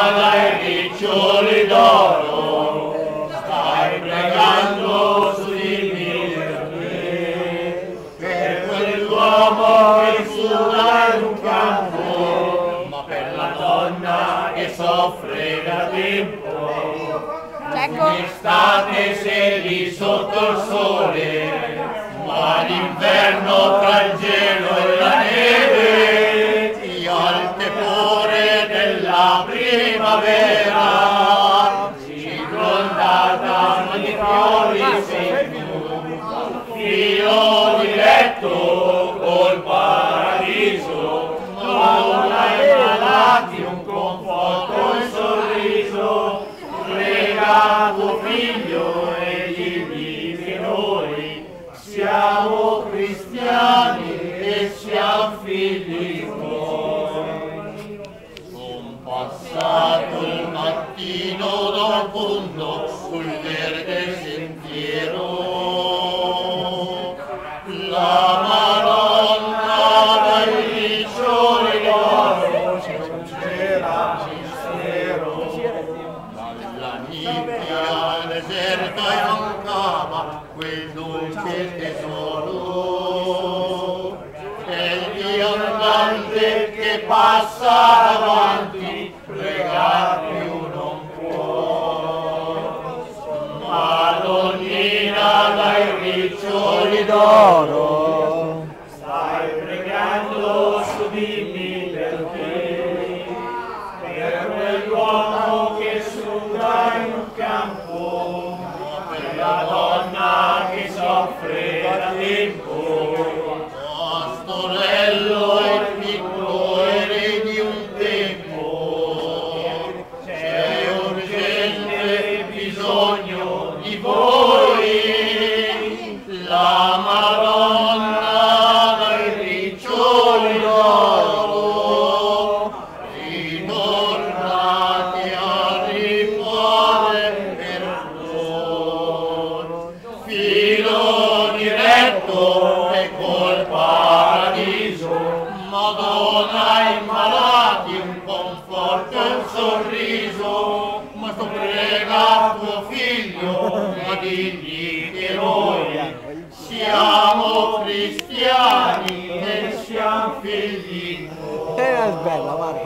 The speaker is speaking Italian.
Dai riccioli d'oro, stai pregando su di me, per quell'uomo che suda in un campo, ma per la donna che soffre da tempo. L'estate sei lì sotto il sole, ma l'inverno tra il gelo e la neve ti ha il tepore della primavera, circondata di fiori sei tu, filo di letto col paradiso, non hai malati un conforto e un sorriso, prega tuo figlio e digli che noi siamo cristiani e siamo figli tuoi. Son passato il mattino da fondo sul verde sentiero, la Madonna dai riccioli d'oro c'era mistero, dalla nibbia deserta e mancava quel dolce tesoro, e il viandante che passa davanti pregar più non può. Madonnina dai riccioli d'oro, stai pregando su di me perché, per quell'uomo che suda in un campo, per la donna che soffre da tempo, pastorello e piccolo erede di un tempo, c'è urgente bisogno di voi, la Madonna dai riccioli d'oro, ritornate a riporre per loro, filo diretto e col paradiso, Madonna ai malati un conforto e un sorriso, ma tu prega tuo figlio, ma digli che noi siamo cristiani e siamo figli tuoi. È bella, guarda.